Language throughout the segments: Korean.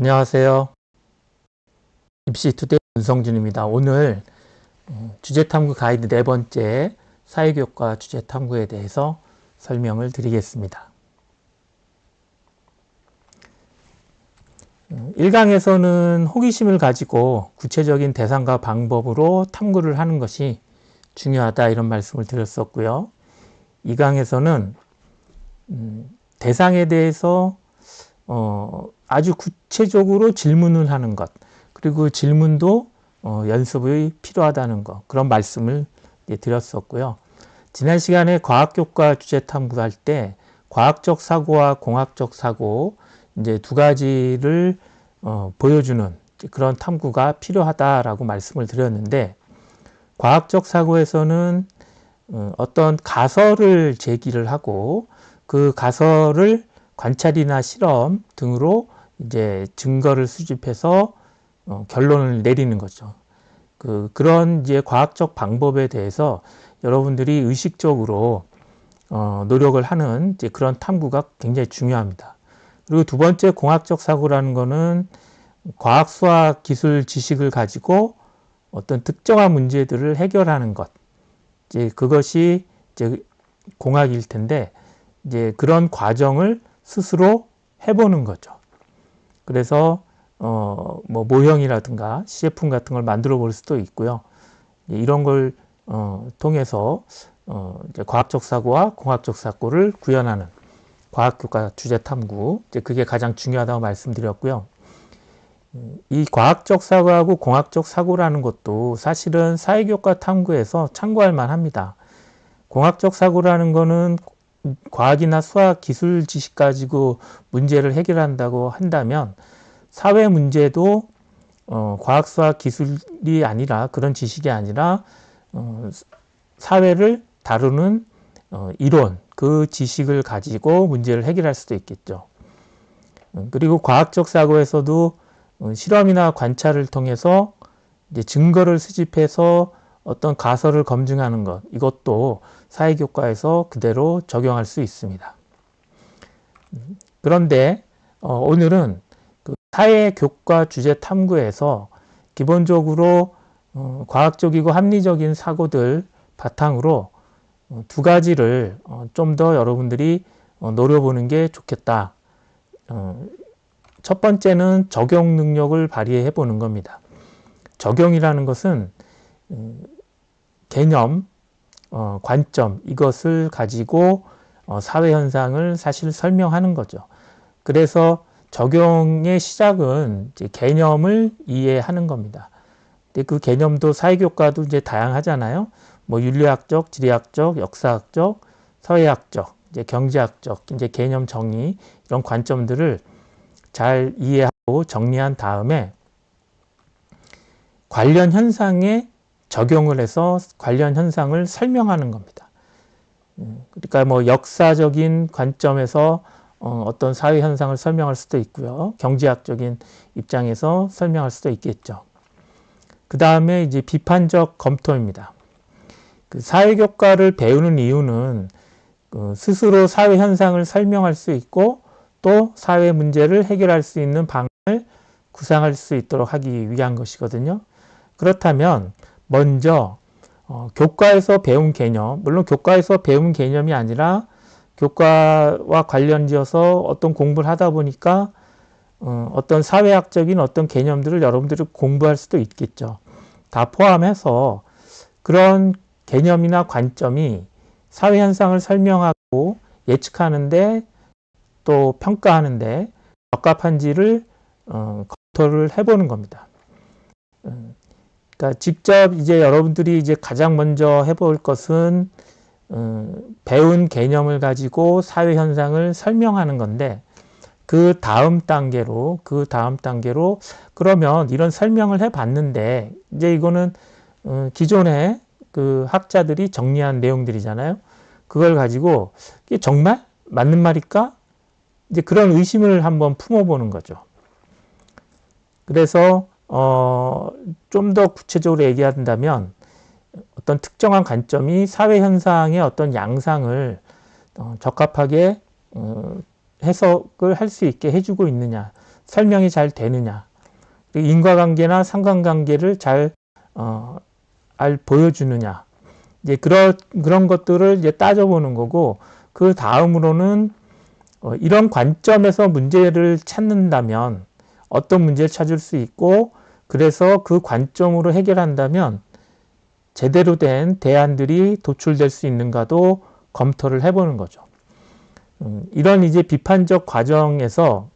안녕하세요. 입시투데이 윤성준입니다. 오늘 주제탐구 가이드 네 번째 사회교과 주제탐구에 대해서 설명을 드리겠습니다. 1강에서는 호기심을 가지고 구체적인 대상과 방법으로 탐구를 하는 것이 중요하다 이런 말씀을 드렸었고요. 2강에서는 대상에 대해서 아주 구체적으로 질문을 하는 것, 그리고 질문도 연습이 필요하다는 것, 그런 말씀을 드렸었고요. 지난 시간에 과학교과 주제 탐구할 때 과학적 사고와 공학적 사고 이제 두 가지를 보여주는 그런 탐구가 필요하다라고 말씀을 드렸는데, 과학적 사고에서는 어떤 가설을 제기를 하고 그 가설을 관찰이나 실험 등으로 이제 증거를 수집해서 결론을 내리는 거죠. 그런 이제 과학적 방법에 대해서 여러분들이 의식적으로 노력을 하는 이제 그런 탐구가 굉장히 중요합니다. 그리고 두 번째 공학적 사고라는 거는 과학, 수학, 기술 지식을 가지고 어떤 특정한 문제들을 해결하는 것, 이제 그것이 이제 공학일 텐데, 이제 그런 과정을 스스로 해보는 거죠. 그래서 뭐 모형이라든가 시제품 같은 걸 만들어 볼 수도 있고요. 이런 걸 통해서 이제 과학적 사고와 공학적 사고를 구현하는 과학교과 주제 탐구, 이제 그게 가장 중요하다고 말씀드렸고요. 이 과학적 사고하고 공학적 사고라는 것도 사실은 사회교과 탐구에서 참고할 만합니다. 공학적 사고라는 거는 과학이나 수학, 기술 지식 가지고 문제를 해결한다고 한다면, 사회 문제도 과학, 수학, 기술이 아니라, 그런 지식이 아니라 사회를 다루는 이론, 그 지식을 가지고 문제를 해결할 수도 있겠죠. 그리고 과학적 사고에서도 실험이나 관찰을 통해서 이제 증거를 수집해서 어떤 가설을 검증하는 것, 이것도 사회교과에서 그대로 적용할 수 있습니다. 그런데 오늘은 그 사회교과 주제 탐구에서 기본적으로 과학적이고 합리적인 사고들 바탕으로 두 가지를 좀 더 여러분들이 노려보는 게 좋겠다. 첫 번째는 적용 능력을 발휘해 보는 겁니다. 적용이라는 것은 개념, 관점, 이것을 가지고 사회 현상을 사실 설명하는 거죠. 그래서 적용의 시작은 이제 개념을 이해하는 겁니다. 근데 그 개념도 사회교과도 이제 다양하잖아요. 뭐 윤리학적, 지리학적, 역사학적, 사회학적, 이제 경제학적, 이제 개념 정의, 이런 관점들을 잘 이해하고 정리한 다음에 관련 현상에 적용을 해서 관련 현상을 설명하는 겁니다. 그러니까 뭐 역사적인 관점에서 어떤 사회 현상을 설명할 수도 있고요. 경제학적인 입장에서 설명할 수도 있겠죠. 그 다음에 이제 비판적 검토입니다. 그 사회교과를 배우는 이유는 스스로 사회 현상을 설명할 수 있고 또 사회 문제를 해결할 수 있는 방안을 구상할 수 있도록 하기 위한 것이거든요. 그렇다면 먼저 교과에서 배운 개념, 물론 교과에서 배운 개념이 아니라 교과와 관련지어서 어떤 공부를 하다 보니까 어떤 사회학적인 어떤 개념들을 여러분들이 공부할 수도 있겠죠. 다 포함해서 그런 개념이나 관점이 사회 현상을 설명하고 예측하는데 또 평가하는데 적합한지를 검토를 해보는 겁니다. 그러니까 직접 이제 여러분들이 이제 가장 먼저 해볼 것은 배운 개념을 가지고 사회 현상을 설명하는 건데, 그 다음 단계로 그러면 이런 설명을 해봤는데 이제 이거는 기존에 그 학자들이 정리한 내용들이잖아요. 그걸 가지고 이게 정말 맞는 말일까? 이제 그런 의심을 한번 품어보는 거죠. 그래서 좀 더 구체적으로 얘기한다면 어떤 특정한 관점이 사회 현상의 어떤 양상을 적합하게 해석을 할 수 있게 해주고 있느냐, 설명이 잘 되느냐, 인과관계나 상관관계를 잘 보여주느냐, 이제 그런 것들을 이제 따져보는 거고, 그 다음으로는 이런 관점에서 문제를 찾는다면 어떤 문제를 찾을 수 있고, 그래서 그 관점으로 해결한다면 제대로 된 대안들이 도출될 수 있는가도 검토를 해보는 거죠. 이런 이제 비판적 과정에서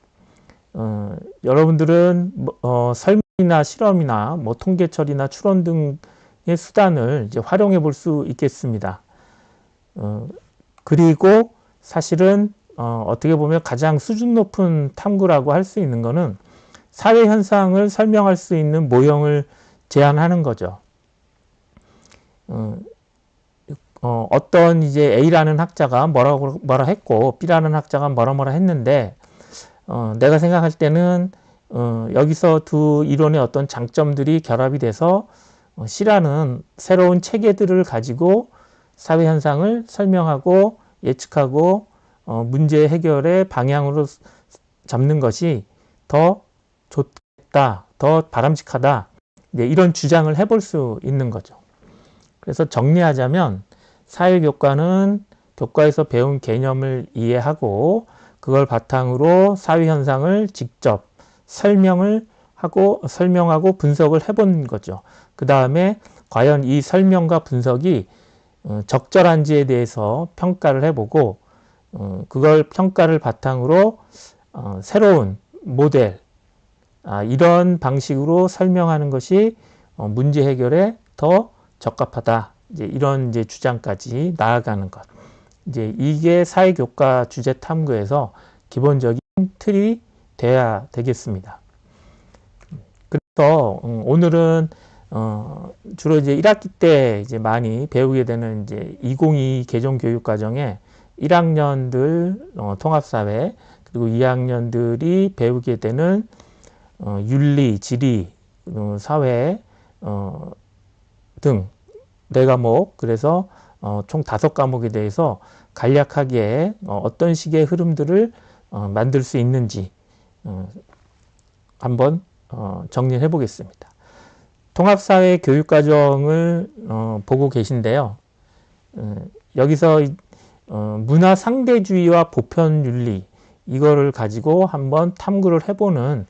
여러분들은 설문이나 실험이나 뭐 통계처리나 추론 등의 수단을 이제 활용해 볼 수 있겠습니다. 그리고 사실은 어떻게 보면 가장 수준 높은 탐구라고 할 수 있는 것은 사회 현상을 설명할 수 있는 모형을 제안하는 거죠. 어떤 이제 A라는 학자가 뭐라 했고 B라는 학자가 뭐라 했는데, 내가 생각할 때는 여기서 두 이론의 어떤 장점들이 결합이 돼서 C라는 새로운 체계들을 가지고 사회 현상을 설명하고 예측하고 문제 해결의 방향으로 잡는 것이 더 좋다, 더 바람직하다, 이제 이런 주장을 해볼 수 있는 거죠. 그래서 정리하자면 사회교과는 교과에서 배운 개념을 이해하고 그걸 바탕으로 사회 현상을 직접 설명하고 분석을 해본 거죠. 그 다음에 과연 이 설명과 분석이 적절한지에 대해서 평가를 해보고, 그걸 평가를 바탕으로 새로운 모델, 이런 방식으로 설명하는 것이 문제 해결에 더 적합하다. 이제 이런 이제 주장까지 나아가는 것. 이제 이게 사회교과 주제 탐구에서 기본적인 틀이 돼야 되겠습니다. 그래서 오늘은 주로 이제 1학기 때 이제 많이 배우게 되는 이제 2022 개정 교육 과정에 1학년들 통합사회, 그리고 2학년들이 배우게 되는 윤리, 지리, 사회 등 4과목, 그래서 총 5과목에 대해서 간략하게 어떤 식의 흐름들을 만들 수 있는지 한번 정리해 보겠습니다. 통합사회 교육과정을 보고 계신데요. 여기서 문화상대주의와 보편윤리, 이거를 가지고 한번 탐구를 해보는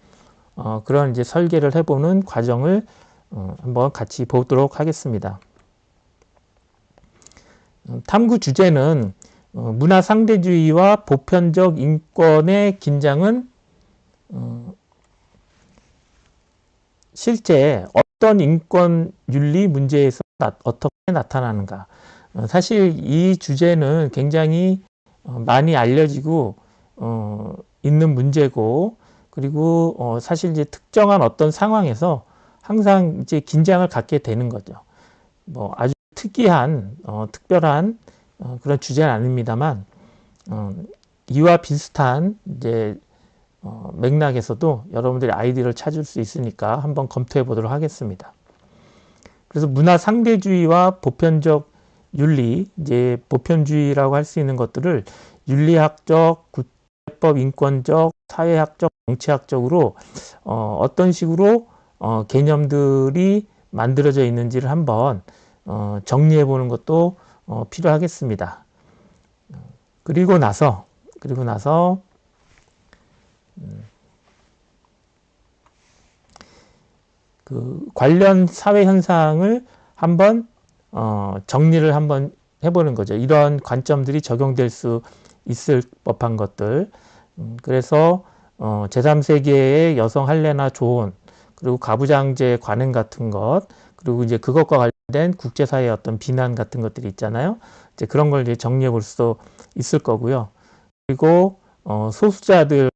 그런 이제 설계를 해보는 과정을 한번 같이 보도록 하겠습니다. 탐구 주제는 문화상대주의와 보편적 인권의 긴장은 실제 어떤 인권 윤리 문제에서 어떻게 나타나는가. 사실 이 주제는 굉장히 많이 알려지고 있는 문제고, 그리고 사실 이제 특정한 어떤 상황에서 항상 이제 긴장을 갖게 되는 거죠. 뭐 아주 특이한 특별한 그런 주제는 아닙니다만, 이와 비슷한 이제 맥락에서도 여러분들이 아이디어를 찾을 수 있으니까 한번 검토해 보도록 하겠습니다. 그래서 문화 상대주의와 보편적 윤리, 이제 보편주의라고 할 수 있는 것들을 윤리학적, 국제법, 인권적, 사회학적, 정치학적으로 어떤 식으로 개념들이 만들어져 있는지를 한번 정리해 보는 것도 필요하겠습니다. 그리고 나서 그 관련 사회 현상을 한번 정리를 한번 해보는 거죠. 이런 관점들이 적용될 수 있을 법한 것들. 그래서 제3세계의 여성 할례나 조혼, 그리고 가부장제 관행 같은 것, 그리고 이제 그것과 관련된 국제사회의 어떤 비난 같은 것들이 있잖아요. 이제 그런 걸 이제 정리해 볼 수도 있을 거고요. 그리고 소수자들의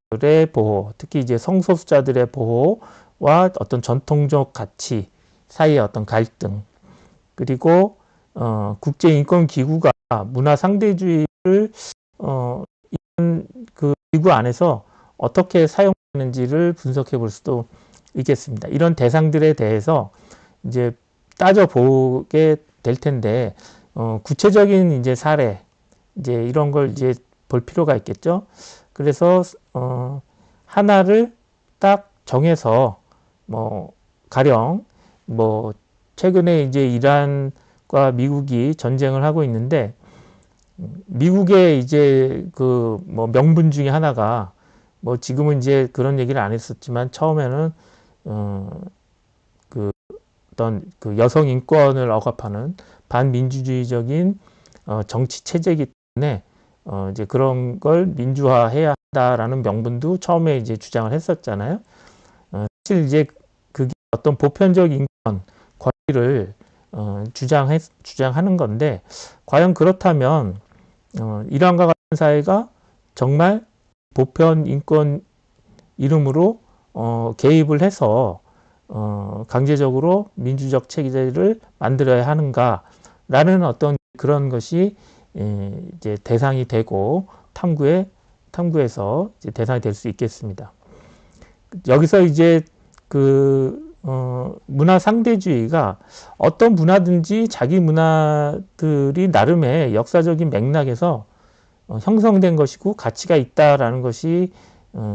보호, 특히 이제 성소수자들의 보호와 어떤 전통적 가치 사이의 어떤 갈등, 그리고 국제인권기구가 문화 상대주의를 그 기구 안에서 어떻게 사용하는지를 분석해 볼 수도 있겠습니다. 이런 대상들에 대해서 이제 따져보게 될 텐데, 구체적인 이제 사례, 이제 이런 걸 이제 볼 필요가 있겠죠. 그래서 하나를 딱 정해서 뭐 가령 뭐 최근에 이제 이란과 미국이 전쟁을 하고 있는데 미국의 이제 그 뭐 명분 중에 하나가 뭐 지금은 이제 그런 얘기를 안 했었지만 처음에는 그 어떤 그 여성 인권을 억압하는 반민주주의적인 정치 체제이기 때문에 이제 그런 걸 민주화해야 한다라는 명분도 처음에 이제 주장을 했었잖아요. 사실 이제 그게 어떤 보편적 인권 권리를 주장하는 건데 과연 그렇다면 이란과 같은 사회가 정말 보편 인권 이름으로 개입을 해서 강제적으로 민주적 체제를 만들어야 하는가라는 어떤 그런 것이 이제 대상이 되고 탐구에서 이제 대상이 될 수 있겠습니다. 여기서 이제 그 문화 상대주의가 어떤 문화든지 자기 문화들이 나름의 역사적인 맥락에서 형성된 것이고 가치가 있다라는 것이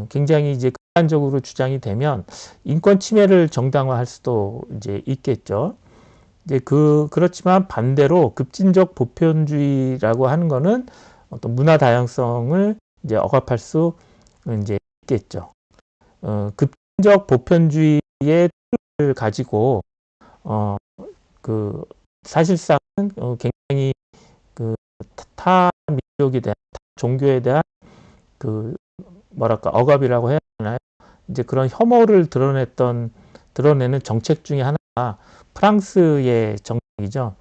굉장히 이제 극단적으로 주장이 되면 인권 침해를 정당화할 수도 이제 있겠죠. 이제 그렇지만 반대로 급진적 보편주의라고 하는 거는 어떤 문화 다양성을 이제 억압할 수 이제 있겠죠. 급진적 보편주의의 틀을 가지고 그 사실상은 굉장히 그 타 민족에 대한 타 종교에 대한 그 뭐랄까 억압이라고 해야 하나요? 이제 그런 혐오를 드러내는 정책 중에 하나가 프랑스의 정책이죠.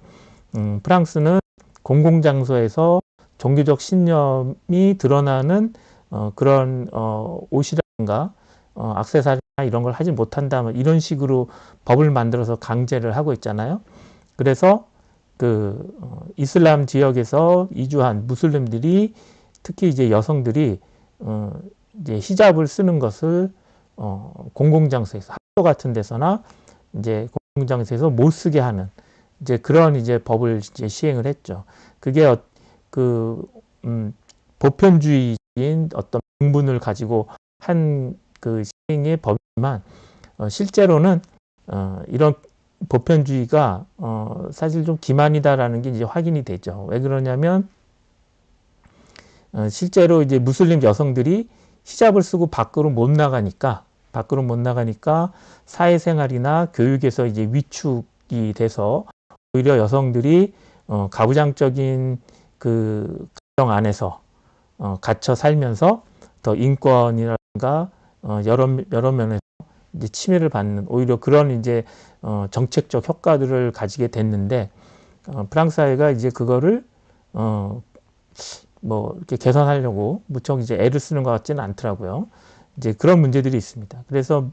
프랑스는 공공장소에서 종교적 신념이 드러나는 그런 옷이라든가 액세서리나 이런 걸 하지 못한다 이런 식으로 법을 만들어서 강제를 하고 있잖아요. 그래서 그 이슬람 지역에서 이주한 무슬림들이 특히 이제 여성들이 이제 히잡을 쓰는 것을 공공장소에서 학교 같은 데서나 이제 공공장소에서 못 쓰게 하는 이제 그런 이제 법을 이제 시행을 했죠. 그게 보편주의인 어떤 명분을 가지고 한 그 시행의 법이지만 실제로는 이런 보편주의가 사실 좀 기만이다라는 게 이제 확인이 되죠. 왜 그러냐면 실제로 이제 무슬림 여성들이 히잡을 쓰고 밖으로 못 나가니까 사회생활이나 교육에서 이제 위축이 돼서 오히려 여성들이 가부장적인 그 가정 안에서 갇혀 살면서 더 인권이라든가 여러 면에서 이제 침해를 받는 오히려 그런 이제 정책적 효과들을 가지게 됐는데 프랑스 사회가 이제 그거를 뭐 이렇게 개선하려고 무척 이제 애를 쓰는 것 같지는 않더라고요. 이제 그런 문제들이 있습니다. 그래서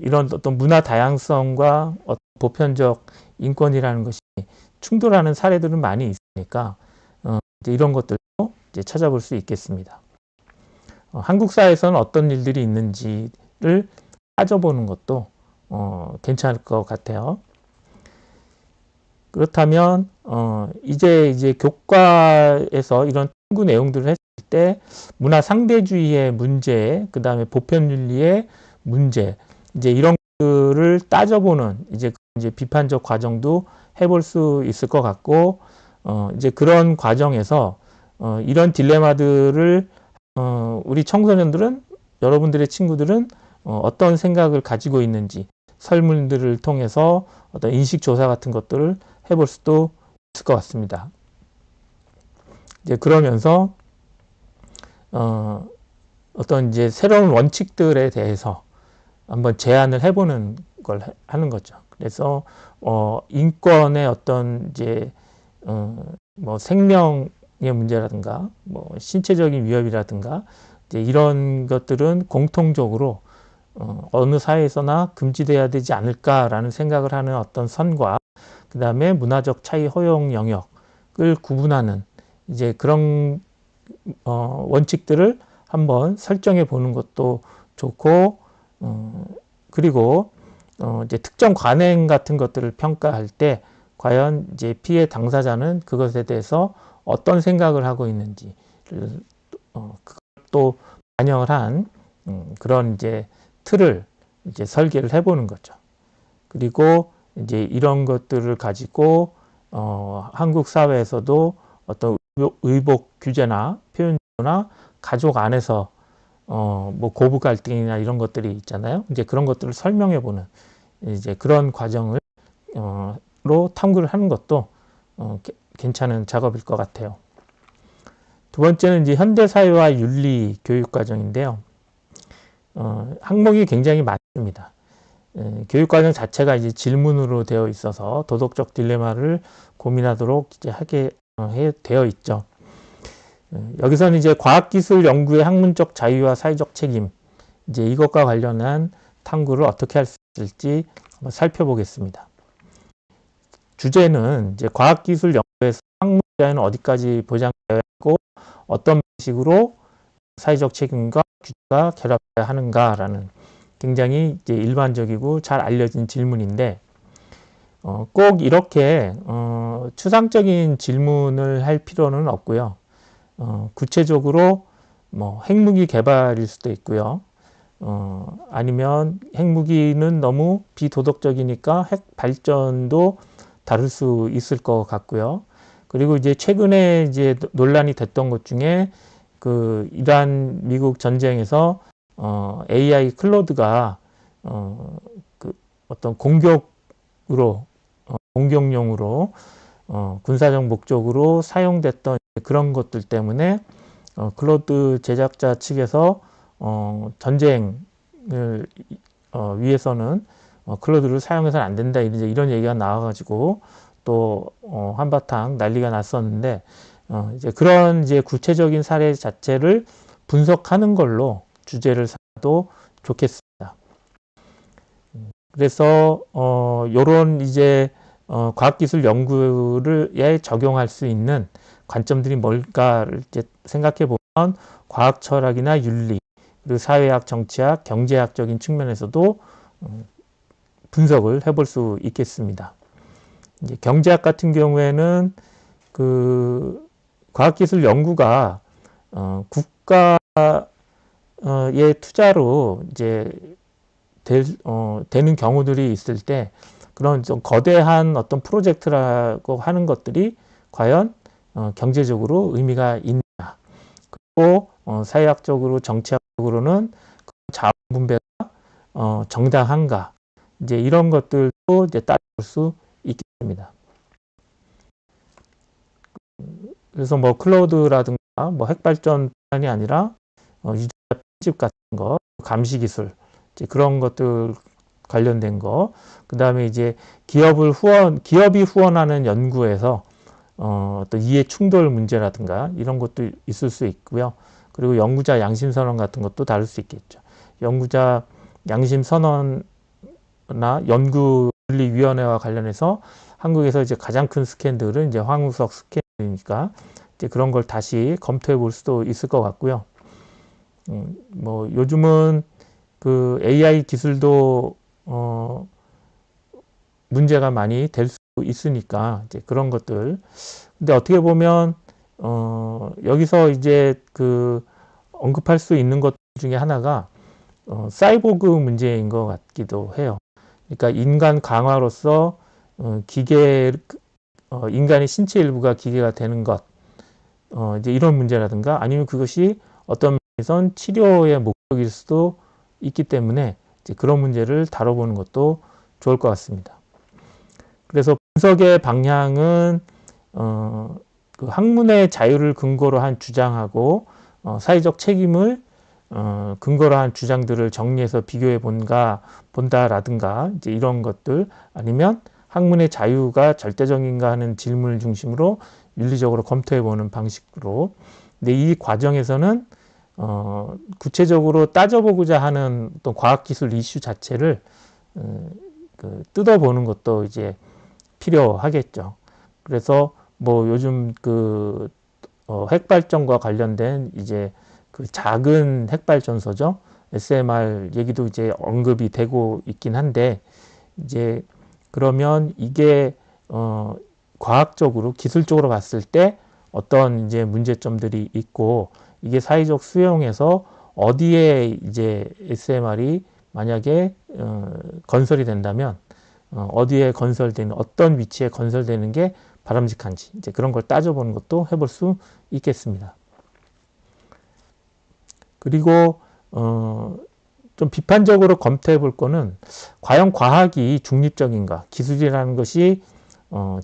이런 어떤 문화 다양성과 어떤 보편적 인권이라는 것이 충돌하는 사례들은 많이 있으니까 이제 이런 것들도 이제 찾아볼 수 있겠습니다. 한국 사회에서는 어떤 일들이 있는지를 따져보는 것도 괜찮을 것 같아요. 그렇다면 이제 교과에서 이런 탐구 내용들을 했을 때 문화 상대주의의 문제, 그 다음에 보편윤리의 문제, 이제 이런 것들을 따져보는 이제 비판적 과정도 해볼 수 있을 것 같고 이제 그런 과정에서 이런 딜레마들을 우리 청소년들은 여러분들의 친구들은 어떤 생각을 가지고 있는지 설문들을 통해서 어떤 인식조사 같은 것들을 해볼 수도 있을 것 같습니다. 이제 그러면서 어떤 이제 새로운 원칙들에 대해서 한번 제안을 해보는 걸 하는 거죠. 그래서 인권의 어떤 이제 뭐 생명의 문제라든가 뭐 신체적인 위협이라든가 이제 이런 것들은 공통적으로 어느 사회에서나 금지돼야 되지 않을까라는 생각을 하는 어떤 선과 그 다음에 문화적 차이 허용 영역을 구분하는 이제 그런 원칙들을 한번 설정해 보는 것도 좋고 그리고 이제 특정 관행 같은 것들을 평가할 때 과연 이제 피해 당사자는 그것에 대해서 어떤 생각을 하고 있는지를 또 반영을 한 그런 이제 틀을 이제 설계를 해보는 거죠. 그리고 이제 이런 것들을 가지고 한국 사회에서도 어떤 의복 규제나 표현이나 가족 안에서 뭐 고부 갈등이나 이런 것들이 있잖아요. 이제 그런 것들을 설명해보는 이제 그런 과정을 로 탐구를 하는 것도 괜찮은 작업일 것 같아요. 두 번째는 이제 현대사회와 윤리 교육과정인데요. 항목이 굉장히 많습니다. 교육과정 자체가 이제 질문으로 되어 있어서 도덕적 딜레마를 고민하도록 이제 하게 되어 있죠. 여기서는 이제 과학기술 연구의 학문적 자유와 사회적 책임, 이제 이것과 관련한 탐구를 어떻게 할 수 있을지 한번 살펴보겠습니다. 주제는 이제 과학기술 연구에서 학문 자유는 어디까지 보장되어 있고 어떤 방식으로 사회적 책임과 규제가 결합해야 하는가라는 굉장히 이제 일반적이고 잘 알려진 질문인데 꼭 이렇게 추상적인 질문을 할 필요는 없고요. 구체적으로 뭐 핵무기 개발일 수도 있고요. 아니면 핵무기는 너무 비도덕적이니까 핵 발전도 다룰 수 있을 것 같고요. 그리고 이제 최근에 이제 논란이 됐던 것 중에 그 이란 미국 전쟁에서 AI 클로드가 그 어떤 공격으로 공격용으로 군사적 목적으로 사용됐던 그런 것들 때문에 클로드 제작자 측에서 전쟁을 위해서는 클로드를 사용해서는 안 된다 이런 얘기가 나와가지고 또 한바탕 난리가 났었는데 이제 그런 이제 구체적인 사례 자체를 분석하는 걸로 주제를 삼아도 좋겠습니다. 그래서 요런 이제 과학기술 연구에 적용할 수 있는 관점들이 뭘까를 이제 생각해 보면 과학 철학이나 윤리, 그리고 사회학, 정치학, 경제학적인 측면에서도 분석을 해볼 수 있겠습니다. 이제 경제학 같은 경우에는 그 과학기술 연구가 국가의 투자로 이제 되는 경우들이 있을 때 그런 좀 거대한 어떤 프로젝트라고 하는 것들이 과연 경제적으로 의미가 있냐, 그리고 사회학적으로 정치학적으로는 자원 분배가 정당한가, 이제 이런 것들도 이제 따져볼 수 있겠습니다. 그래서 뭐 클라우드라든가 뭐 핵발전뿐만이 아니라 유전자 편집 같은 거, 감시 기술, 이제 그런 것들 관련된 거, 그 다음에 이제 기업이 후원하는 연구에서 어떤 이해 충돌 문제라든가 이런 것도 있을 수 있고요. 그리고 연구자 양심 선언 같은 것도 다룰 수 있겠죠. 연구자 양심 선언나 연구윤리위원회와 관련해서 한국에서 이제 가장 큰 스캔들은 이제 황우석 스캔들이니까 이제 그런 걸 다시 검토해 볼 수도 있을 것 같고요. 뭐 요즘은 그 AI 기술도 문제가 많이 될 수 있으니까 이제 그런 것들. 근데 어떻게 보면 여기서 이제 그 언급할 수 있는 것 중에 하나가 사이보그 문제인 것 같기도 해요. 그러니까 인간 강화로서 인간의 신체 일부가 기계가 되는 것, 이제 이런 문제라든가 아니면 그것이 어떤 면에선 치료의 목적일 수도 있기 때문에 이제 그런 문제를 다뤄보는 것도 좋을 것 같습니다. 그래서 분석의 방향은 그 학문의 자유를 근거로 한 주장하고 사회적 책임을 근거로 한 주장들을 정리해서 비교해 본다라든가 이제 이런 것들, 아니면 학문의 자유가 절대적인가 하는 질문을 중심으로 윤리적으로 검토해 보는 방식으로. 근데 이 과정에서는 구체적으로 따져보고자 하는 또 과학기술 이슈 자체를 뜯어보는 것도 이제 필요하겠죠. 그래서 뭐 요즘 그 핵발전과 관련된 이제 그 작은 핵발전소죠. SMR 얘기도 이제 언급이 되고 있긴 한데, 이제 그러면 이게 과학적으로 기술적으로 봤을 때 어떤 이제 문제점들이 있고 이게 사회적 수용에서 어디에 이제 SMR이 만약에 건설이 된다면 어디에 건설되는 어떤 위치에 건설되는 게 바람직한지 이제 그런 걸 따져보는 것도 해볼 수 있겠습니다. 그리고 좀 비판적으로 검토해 볼 거는 과연 과학이 중립적인가, 기술이라는 것이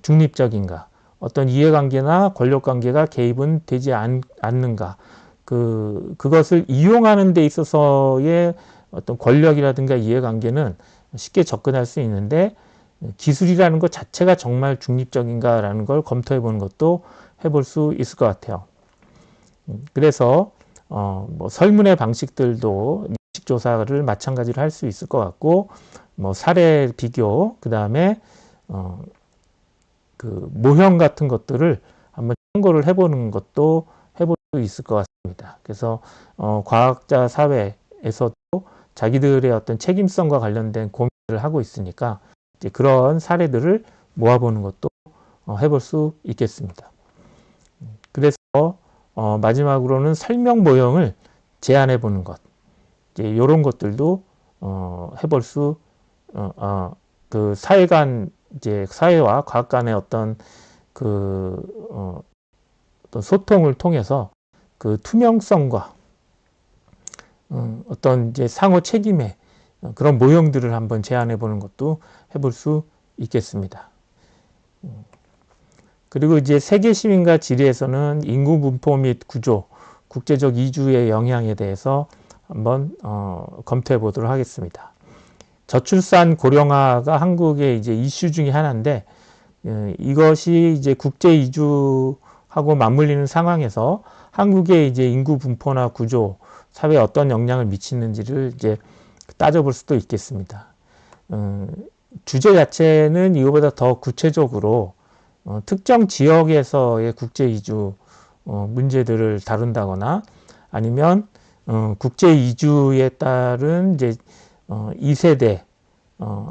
중립적인가, 어떤 이해관계나 권력관계가 개입은 되지 않는가, 그것을 이용하는 데 있어서의 어떤 권력이라든가 이해관계는 쉽게 접근할 수 있는데 기술이라는 것 자체가 정말 중립적인가라는 걸 검토해 보는 것도 해볼 수 있을 것 같아요. 그래서 뭐 설문의 방식들도 인식 조사를 마찬가지로 할 수 있을 것 같고, 뭐 사례 비교, 그 다음에 그 모형 같은 것들을 한번 참고를 해보는 것도 해볼 수 있을 것 같습니다. 그래서 과학자 사회에서도 자기들의 어떤 책임성과 관련된 고민을 하고 있으니까 이제 그런 사례들을 모아보는 것도 해볼 수 있겠습니다. 그래서 마지막으로는 설명 모형을 제안해 보는 것, 이제 이런 것들도 해볼 수, 그 사회 간 이제 사회와 과학 간의 어떤 어떤 소통을 통해서 그 투명성과 어떤 이제 상호 책임의 그런 모형들을 한번 제안해 보는 것도 해볼 수 있겠습니다. 그리고 이제 세계 시민과 지리에서는 인구 분포 및 구조, 국제적 이주의 영향에 대해서 한번 검토해 보도록 하겠습니다. 저출산 고령화가 한국의 이제 이슈 중에 하나인데 이것이 이제 국제 이주하고 맞물리는 상황에서 한국의 이제 인구 분포나 구조, 사회에 어떤 영향을 미치는지를 이제 따져볼 수도 있겠습니다. 주제 자체는 이거보다 더 구체적으로 특정 지역에서의 국제 이주 문제들을 다룬다거나 아니면 국제 이주에 따른 이제 2세대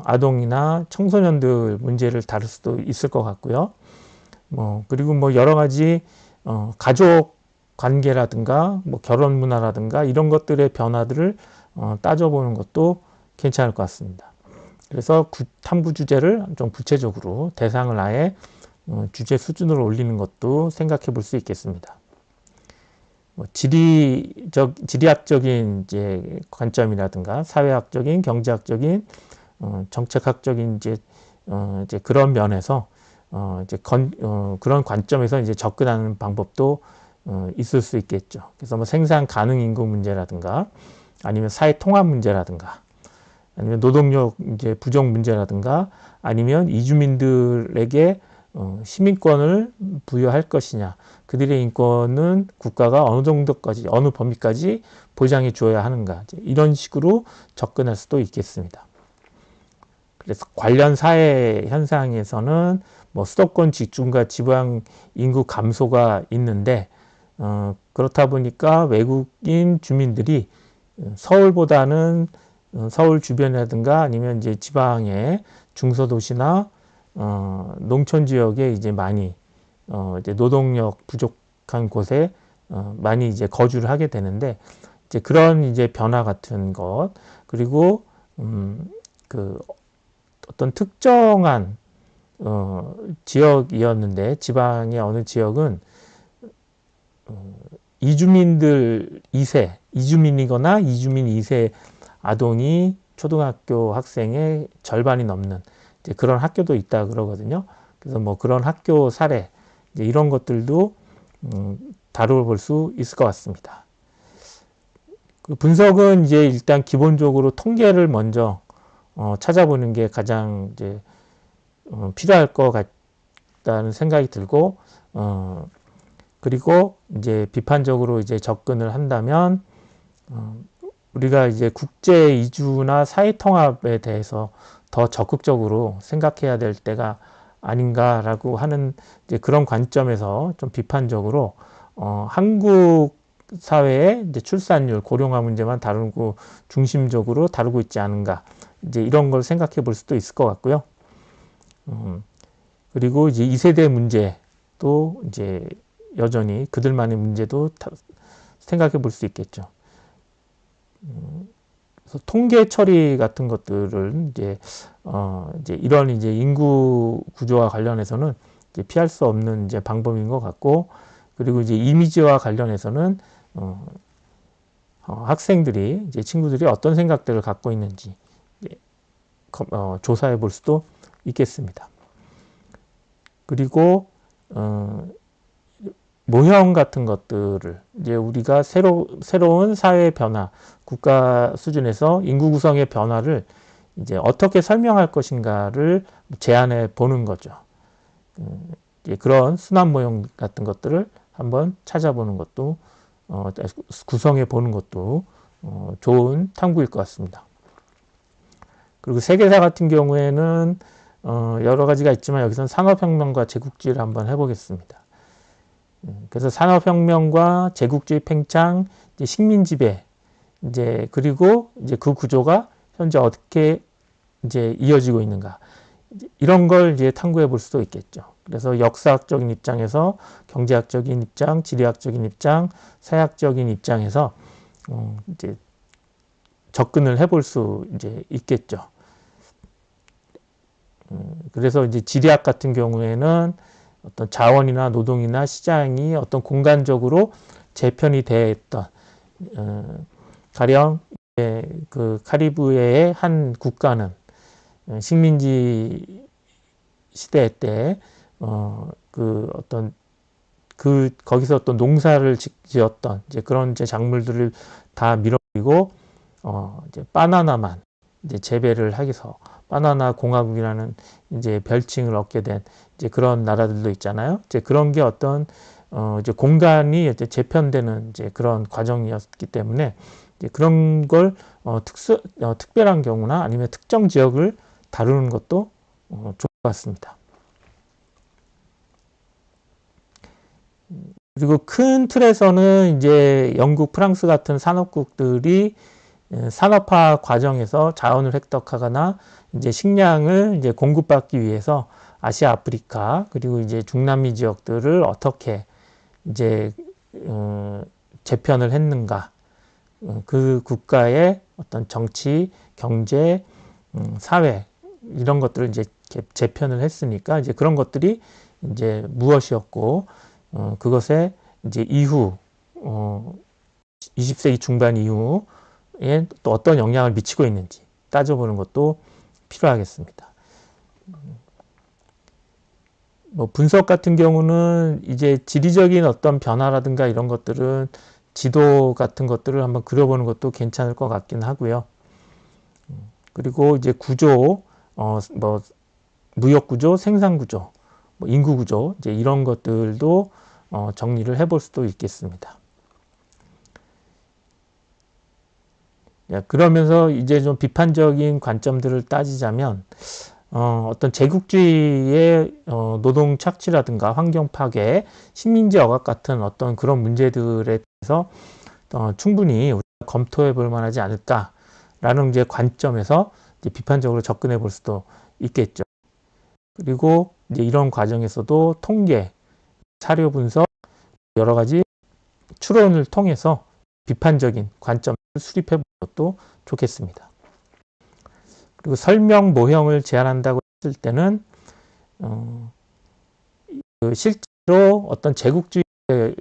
아동이나 청소년들 문제를 다룰 수도 있을 것 같고요. 그리고 뭐 여러 가지 가족 관계라든가 뭐 결혼 문화라든가 이런 것들의 변화들을 따져보는 것도 괜찮을 것 같습니다. 그래서 탐구 주제를 좀 구체적으로 대상을 아예 주제 수준으로 올리는 것도 생각해 볼 수 있겠습니다. 지리학적인 이제 관점이라든가 사회학적인, 경제학적인, 정책학적인 이제 그런 면에서 그런 관점에서 이제 접근하는 방법도 있을 수 있겠죠. 그래서 뭐 생산 가능 인구 문제라든가 아니면 사회 통합 문제라든가 아니면 노동력 이제 부족 문제라든가 아니면 이주민들에게 시민권을 부여할 것이냐, 그들의 인권은 국가가 어느 정도까지, 어느 범위까지 보장해 주어야 하는가, 이런 식으로 접근할 수도 있겠습니다. 그래서 관련 사회 현상에서는 뭐 수도권 집중과 지방 인구 감소가 있는데 그렇다 보니까 외국인 주민들이 서울보다는 서울 주변이라든가 아니면 이제 지방의 중소도시나 농촌 지역에 이제 많이 이제 노동력 부족한 곳에 많이 이제 거주를 하게 되는데 이제 그런 이제 변화 같은 것 그리고 그 어떤 특정한 지역이었는데 지방의 어느 지역은 이주민들 2세, 이주민이거나 이주민 2세 아동이 초등학교 학생의 절반이 넘는 이제 그런 학교도 있다 그러거든요. 그래서 뭐 그런 학교 사례 이제 이런 것들도 다뤄볼 수 있을 것 같습니다. 그 분석은 이제 일단 기본적으로 통계를 먼저 찾아보는 게 가장 이제 필요할 것 같다는 생각이 들고 그리고 이제 비판적으로 이제 접근을 한다면 우리가 이제 국제 이주나 사회 통합에 대해서 더 적극적으로 생각해야 될 때가 아닌가라고 하는 이제 그런 관점에서 좀 비판적으로 한국 사회의 이제 출산율, 고령화 문제만 다루고 중심적으로 다루고 있지 않은가 이제 이런 걸 생각해 볼 수도 있을 것 같고요. 그리고 이제 2세대 문제도 이제 여전히 그들만의 문제도 생각해 볼 수 있겠죠. 그래서 통계 처리 같은 것들을 이제 이런 이제 인구 구조와 관련해서는 이제 피할 수 없는 이제 방법인 것 같고, 그리고 이제 이미지와 관련해서는 학생들이 이제 친구들이 어떤 생각들을 갖고 있는지 조사해 볼 수도 있겠습니다. 그리고 모형 같은 것들을 이제 우리가 새로운 사회 변화, 국가 수준에서 인구 구성의 변화를 이제 어떻게 설명할 것인가를 제안해 보는 거죠. 이제 그런 순환 모형 같은 것들을 한번 찾아보는 것도 구성해 보는 것도 좋은 탐구일 것 같습니다. 그리고 세계사 같은 경우에는 여러 가지가 있지만 여기서는 산업혁명과 제국주의를 한번 해보겠습니다. 그래서 산업혁명과 제국주의 팽창, 이제 식민지배, 이제 그리고 이제 그 구조가 현재 어떻게 이제 이어지고 있는가, 이런 걸 이제 탐구해 볼 수도 있겠죠. 그래서 역사학적인 입장에서, 경제학적인 입장, 지리학적인 입장, 사회학적인 입장에서 이제 접근을 해볼 수 이제 있겠죠. 그래서 이제 지리학 같은 경우에는 어떤 자원이나 노동이나 시장이 어떤 공간적으로 재편이 되었던, 가령 그 카리브해의 한 국가는 식민지 시대 때 거기서 어떤 농사를 지었던 이제 그런 이제 작물들을 다 밀어버리고 이제 바나나만 이제 재배를 하기서 바나나 공화국이라는 이제 별칭을 얻게 된 이제 그런 나라들도 있잖아요. 이제 그런 게 어떤 이제 공간이 이제 재편되는 이제 그런 과정이었기 때문에 이제 그런 걸 특별한 경우나 아니면 특정 지역을 다루는 것도 좋을 것 같습니다. 그리고 큰 틀에서는 이제 영국, 프랑스 같은 산업국들이 산업화 과정에서 자원을 획득하거나 이제 식량을 이제 공급받기 위해서 아시아, 아프리카 그리고 이제 중남미 지역들을 어떻게 이제 재편을 했는가, 그 국가의 어떤 정치, 경제, 사회 이런 것들을 이제 재편을 했으니까 이제 그런 것들이 이제 무엇이었고, 그것에 이제 이후 20세기 중반 이후에 또 어떤 영향을 미치고 있는지 따져보는 것도 필요하겠습니다. 뭐 분석 같은 경우는 이제 지리적인 어떤 변화라든가 이런 것들은 지도 같은 것들을 한번 그려보는 것도 괜찮을 것 같긴 하고요. 그리고 이제 구조, 뭐 무역 구조, 생산 구조, 뭐 인구 구조, 이제 이런 것들도 정리를 해볼 수도 있겠습니다. 그러면서 이제 좀 비판적인 관점들을 따지자면, 어떤 제국주의의 노동 착취라든가 환경 파괴, 식민지 억압 같은 어떤 그런 문제들에 대해서 충분히 우리가 검토해 볼 만하지 않을까라는 이제 관점에서 이제 비판적으로 접근해 볼 수도 있겠죠. 그리고 이제 이런 과정에서도 통계, 사료 분석, 여러 가지 추론을 통해서 비판적인 관점을 수립해 보는 것도 좋겠습니다. 그리고 설명 모형을 제안한다고 했을 때는 실제로 어떤 제국주의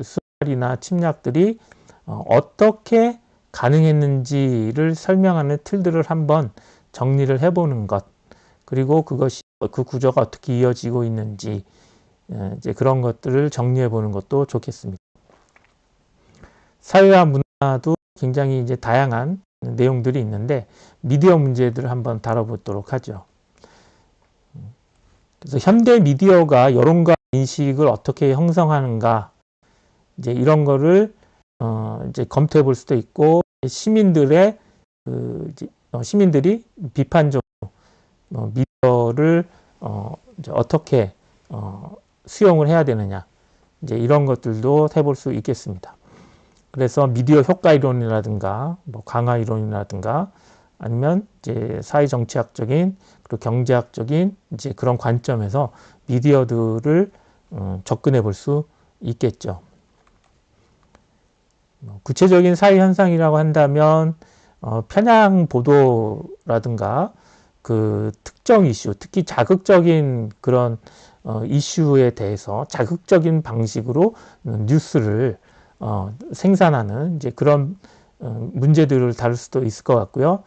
수탈이나 침략들이 어떻게 가능했는지를 설명하는 틀들을 한번 정리를 해보는 것, 그리고 그것이 그 구조가 어떻게 이어지고 있는지 이제 그런 것들을 정리해 보는 것도 좋겠습니다. 사회와 문화도 굉장히 이제 다양한 내용들이 있는데 미디어 문제들을 한번 다뤄보도록 하죠. 그래서 현대 미디어가 여론과 인식을 어떻게 형성하는가, 이제 이런 거를 이제 검토해 볼 수도 있고, 시민들이 비판적으로 미디어를 이제 어떻게 수용을 해야 되느냐, 이제 이런 것들도 해볼 수 있겠습니다. 그래서 미디어 효과 이론이라든가 뭐 강화 이론이라든가 아니면 이제 사회정치학적인 그리고 경제학적인 이제 그런 관점에서 미디어들을 접근해 볼 수 있겠죠. 구체적인 사회 현상이라고 한다면 편향 보도라든가 그 특정 이슈, 특히 자극적인 그런 이슈에 대해서 자극적인 방식으로 뉴스를 생산하는 이제 그런 문제들을 다룰 수도 있을 것 같고요.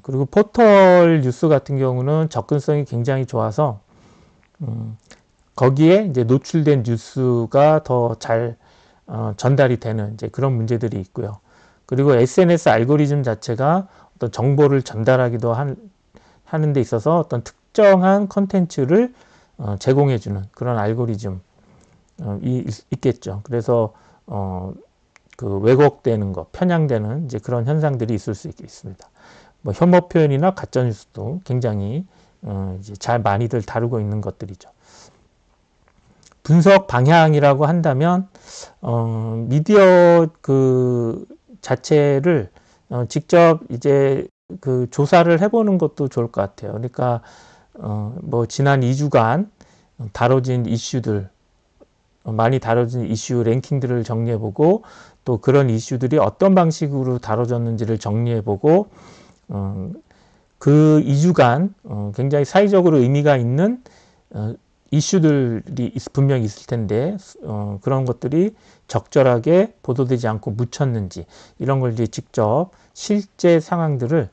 그리고 포털 뉴스 같은 경우는 접근성이 굉장히 좋아서 거기에 이제 노출된 뉴스가 더 잘 전달이 되는 이제 그런 문제들이 있고요. 그리고 SNS 알고리즘 자체가 어떤 정보를 전달하기도 하는 데 있어서 어떤 특정한 컨텐츠를 제공해주는 그런 알고리즘이 있겠죠. 그래서 그 왜곡되는 것, 편향되는 이제 그런 현상들이 있을 수 있습니다. 뭐 혐오 표현이나 가짜 뉴스도 굉장히 이제 잘 많이들 다루고 있는 것들이죠. 분석 방향이라고 한다면 미디어 그 자체를 직접 이제 그 조사를 해보는 것도 좋을 것 같아요. 그러니까 뭐 지난 2주간 다뤄진 이슈들, 많이 다뤄진 이슈 랭킹들을 정리해보고 또 그런 이슈들이 어떤 방식으로 다뤄졌는지를 정리해보고 그 2주간 굉장히 사회적으로 의미가 있는 이슈들이 분명히 있을 텐데 그런 것들이 적절하게 보도되지 않고 묻혔는지 이런 걸 이제 직접 실제 상황들을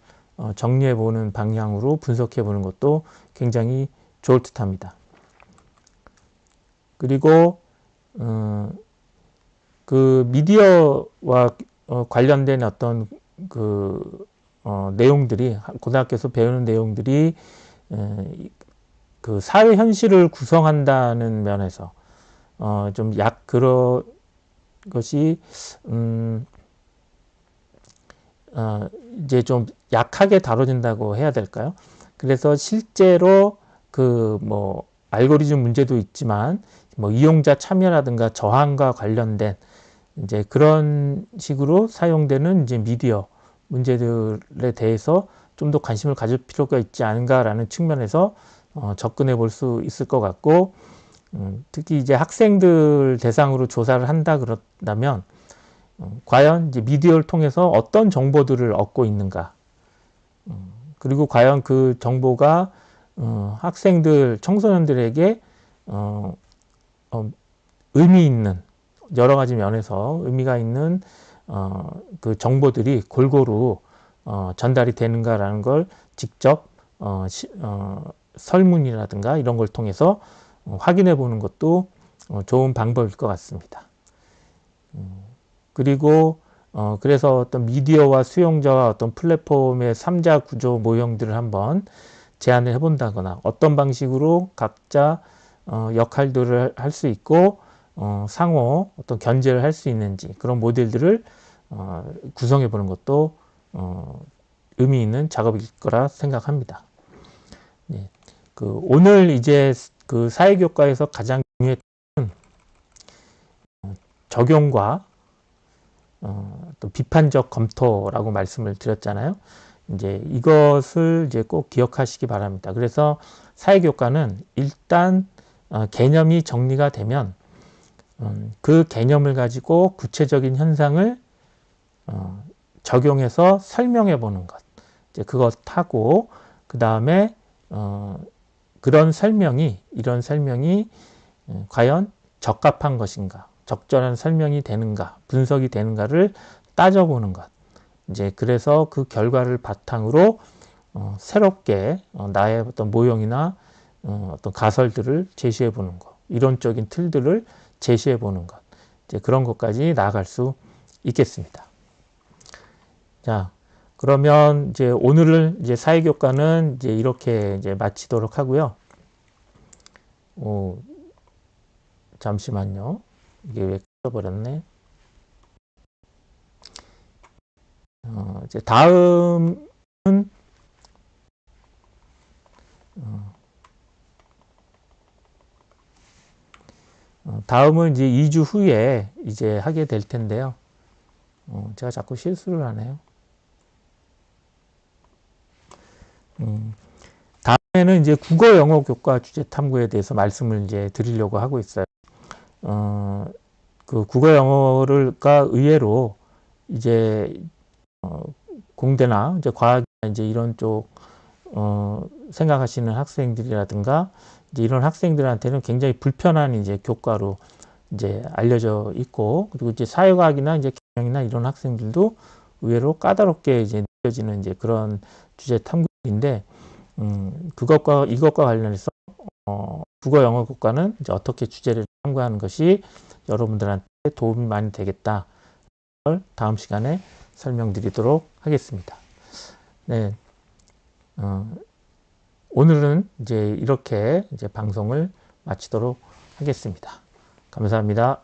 정리해 보는 방향으로 분석해 보는 것도 굉장히 좋을 듯 합니다. 그리고 그 미디어와 관련된 어떤 그 내용들이 고등학교에서 배우는 내용들이 그 사회 현실을 구성한다는 면에서 좀 그런 것이 이제 좀 약하게 다뤄진다고 해야 될까요? 그래서 실제로 그 뭐 알고리즘 문제도 있지만 뭐 이용자 참여라든가 저항과 관련된 이제 그런 식으로 사용되는 이제 미디어 문제들에 대해서 좀 더 관심을 가질 필요가 있지 않은가라는 측면에서 접근해 볼 수 있을 것 같고 특히 이제 학생들 대상으로 조사를 한다 그런다면 과연 이제 미디어를 통해서 어떤 정보들을 얻고 있는가 그리고 과연 그 정보가 학생들 청소년들에게 의미 있는 여러 가지 면에서 의미가 있는 그 정보들이 골고루 전달이 되는가라는 걸 직접 설문이라든가 이런 걸 통해서 확인해 보는 것도 좋은 방법일 것 같습니다. 그리고 그래서 어떤 미디어와 수용자와 어떤 플랫폼의 3자 구조 모형들을 한번 제안을 해본다거나 어떤 방식으로 각자 역할들을 할 수 있고 상호 어떤 견제를 할 수 있는지 그런 모델들을 구성해 보는 것도 의미 있는 작업일 거라 생각합니다. 네. 그 오늘 이제 그 사회교과에서 가장 중요했던 적용과 또 비판적 검토라고 말씀을 드렸잖아요. 이제 이것을 이제 꼭 기억하시기 바랍니다. 그래서 사회교과는 일단 개념이 정리가 되면 그 개념을 가지고 구체적인 현상을 적용해서 설명해 보는 것. 이제 그것하고 그 다음에 이런 설명이 과연 적합한 것인가, 적절한 설명이 되는가, 분석이 되는가를 따져보는 것. 이제 그래서 그 결과를 바탕으로 새롭게 나의 어떤 모형이나 어떤 가설들을 제시해 보는 것, 이론적인 틀들을 제시해 보는 것, 이제 그런 것까지 나아갈 수 있겠습니다. 자, 그러면 이제 오늘을 이제 사회교과는 이제 이렇게 이제 마치도록 하고요. 잠시만요. 이게 왜 꺼버렸네. 이제 다음은 이제 2주 후에 이제 하게 될 텐데요. 제가 자꾸 실수를 하네요. 다음에는 이제 국어 영어 교과 주제 탐구에 대해서 말씀을 이제 드리려고 하고 있어요. 그 국어 영어가 의외로 이제 공대나 이제 과학이나 이제 이런 쪽 생각하시는 학생들이라든가 이제 이런 학생들한테는 굉장히 불편한 이제 교과로 이제 알려져 있고, 그리고 이제 사회과학이나 이제 경영이나 이런 학생들도 의외로 까다롭게 이제 느껴지는 이제 그런 주제 탐구인데, 이것과 관련해서 국어 영어 교과는 이제 어떻게 주제를 탐구하는 것이 여러분들한테 도움이 많이 되겠다. 걸 다음 시간에 설명드리도록 하겠습니다. 네, 오늘은 이제 이렇게 이제 방송을 마치도록 하겠습니다. 감사합니다.